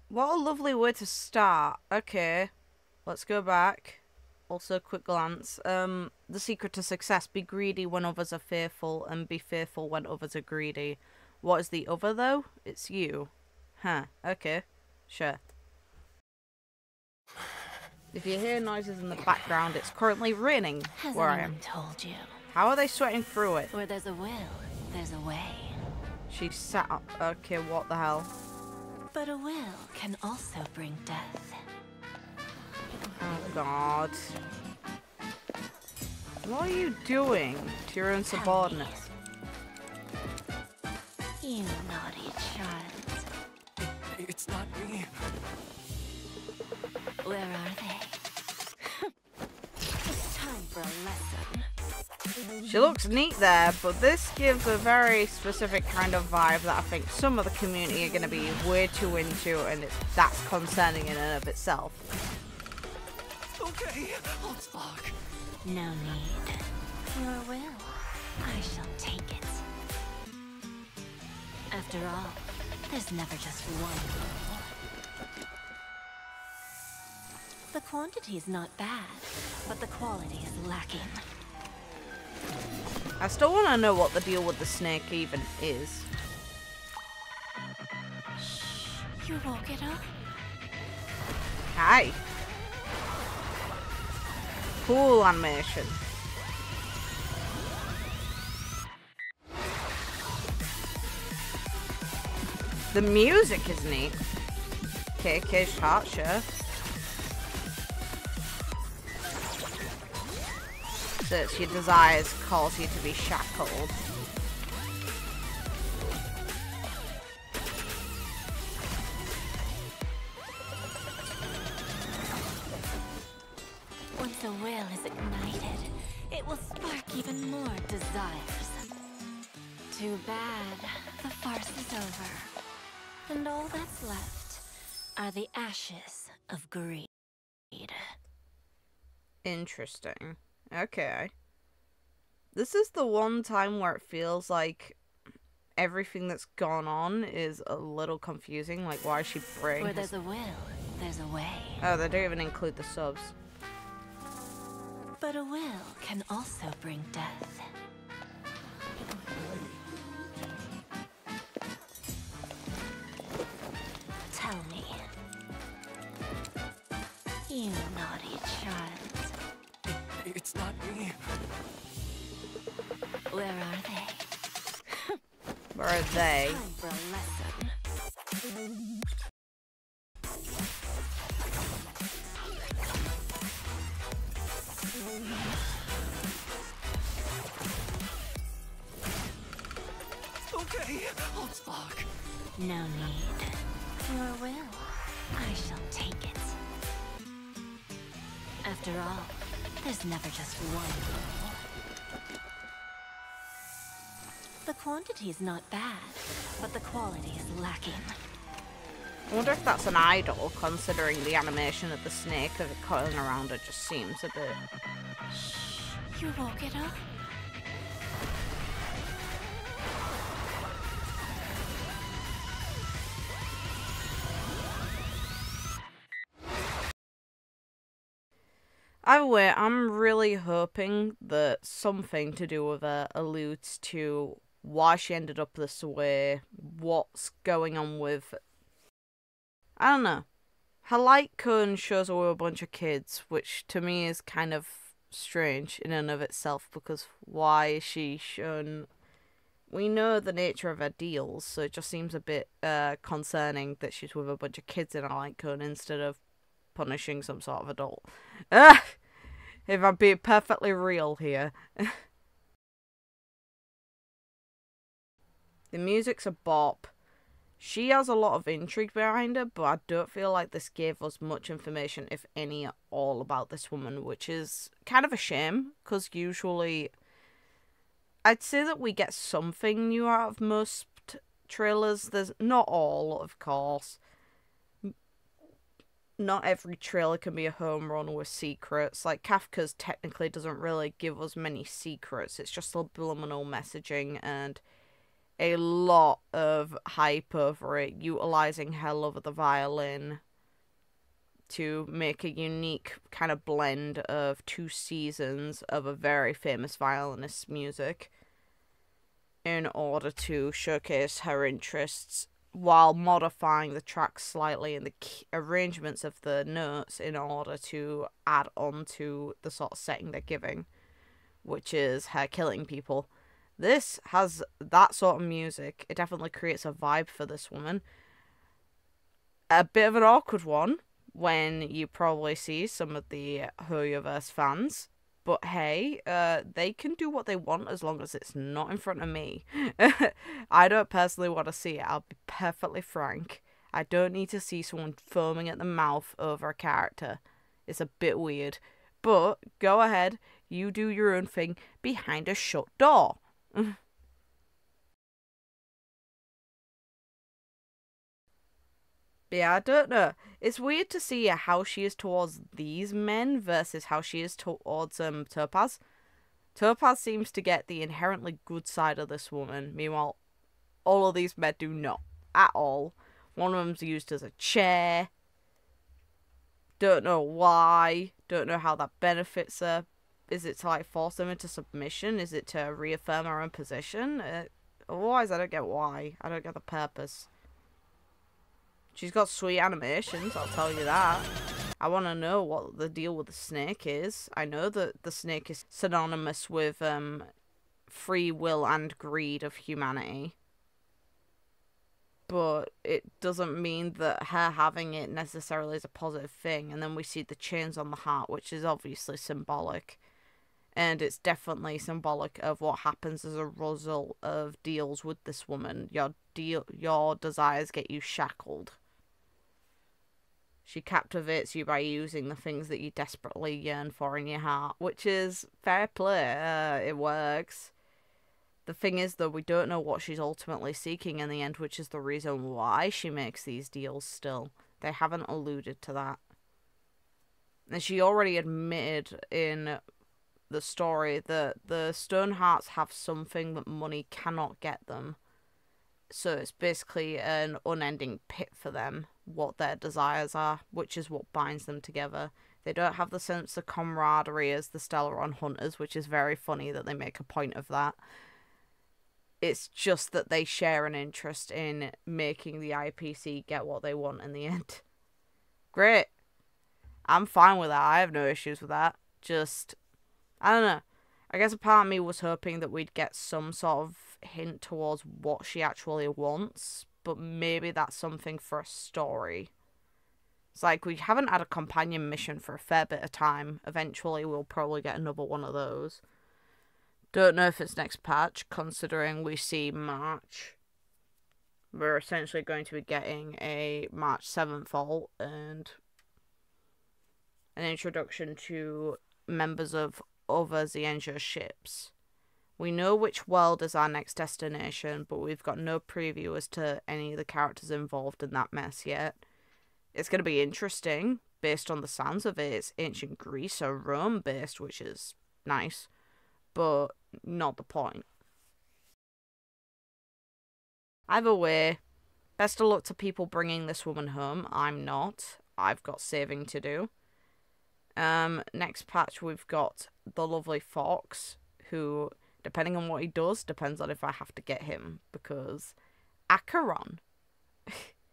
What a lovely way to start. Okay, let's go back. Also, quick glance. The secret to success: be greedy when others are fearful, and be fearful when others are greedy. What is the other though? It's you. Huh. Okay. Sure. If you hear noises in the background, it's currently raining where I am. Has anyone told you? How are they sweating through it? Where there's a will, there's a way. She sat up. Okay, what the hell? But a will can also bring death. Oh god. What are you doing to your own subordinates? You naughty child. It's not me. Where are they? It's time for a lesson. She looks neat there, but this gives a very specific kind of vibe that I think some of the community are going to be way too into, and that's concerning in and of itself. Okay, I'll talk. No need. Your will. I shall take it. After all, there's never just one will. The quantity's not bad, but the quality is lacking. I still want to know what the deal with the snake even is. Shh, you woke it up? Hi. Cool animation. The music is neat. Okay, caged heart, sure. So it's your desires cause you to be shackled. Once a will is ignited, it will spark even more desires. Too bad, the farce is over. And all that's left are the ashes of greed. Interesting. Okay. This is the one time where it feels like everything that's gone on is a little confusing. Like, why is she bring Where there's a will, there's a way. Oh, they don't even include the subs. But a will can also bring death. Tell me. You naughty child. It's not me. Where are they? Where are they? Time for a lesson. Okay, I'll talk. No need. Your will. I shall take it. After all, there's never just one will. The quantity's not bad, but the quality is lacking. I wonder if that's an idol, considering the animation of the snake of it coiling around it just seems a bit... Shh, you woke it up? Either way, I'm really hoping that something to do with it alludes to why she ended up this way, what's going on with... I don't know. Her light cone shows her with a bunch of kids, which to me is kind of strange in and of itself, because why is she shown... We know the nature of her deals, so it just seems a bit concerning that she's with a bunch of kids in a light cone instead of punishing some sort of adult. If I'm being perfectly real here. The music's a bop. She has a lot of intrigue behind her, but I don't feel like this gave us much information, if any at all, about this woman, which is kind of a shame, because usually I'd say that we get something new out of most trailers. There's not all, of course. Not every trailer can be a home run with secrets. Like, Kafka's technically doesn't really give us many secrets. It's just subliminal messaging, and a lot of hype over it, utilizing her love of the violin to make a unique kind of blend of 2 seasons of a very famous violinist's music in order to showcase her interests while modifying the tracks slightly and the arrangements of the notes in order to add on to the sort of setting they're giving, which is her killing people. This has that sort of music. It definitely creates a vibe for this woman. A bit of an awkward one when you probably see some of the Hoyoverse fans. But hey, they can do what they want as long as it's not in front of me. I don't personally want to see it, I'll be perfectly frank. I don't need to see someone foaming at the mouth over a character. It's a bit weird. But go ahead, you do your own thing behind a shut door. Yeah, I don't know. It's weird to see how she is towards these men versus how she is towards Topaz. Topaz seems to get the inherently good side of this woman. Meanwhile, all of these men do not at all. One of them's used as a chair. Don't know why. Don't know how that benefits her. Is it to like force them into submission? Is it to reaffirm her own position? Otherwise, I don't get why. I don't get the purpose. She's got sweet animations, I'll tell you that. I want to know what the deal with the snake is. I know that the snake is synonymous with free will and greed of humanity. But it doesn't mean that her having it necessarily is a positive thing. And then we see the chains on the heart, which is obviously symbolic. And it's definitely symbolic of what happens as a result of deals with this woman. Your desires get you shackled. She captivates you by using the things that you desperately yearn for in your heart, which is fair play. It works. The thing is, though, we don't know what she's ultimately seeking in the end, which is the reason why she makes these deals still. They haven't alluded to that. And she already admitted in the story that the Stonehearts have something that money cannot get them. So it's basically an unending pit for them, what their desires are, which is what binds them together. They don't have the sense of camaraderie as the Stellaron Hunters, which is very funny that they make a point of that. It's just that they share an interest in making the IPC get what they want in the end. Great. I'm fine with that. I have no issues with that. Just, I don't know. I guess a part of me was hoping that we'd get some sort of hint towards what she actually wants, but maybe that's something for a story. It's like we haven't had a companion mission for a fair bit of time. Eventually we'll probably get another one of those. Don't know if it's next patch, considering we see March. We're essentially going to be getting a March 7th vault and an introduction to members of other Xianzhou ships. We know which world is our next destination, but we've got no preview as to any of the characters involved in that mess yet. It's going to be interesting, based on the sounds of it. It's ancient Greece or Rome based, which is nice, but not the point. Either way, best of luck to people bringing this woman home. I'm not. I've got saving to do. Next patch we've got the lovely Fox, who, depending on what he does, depends on if I have to get him, because Acheron.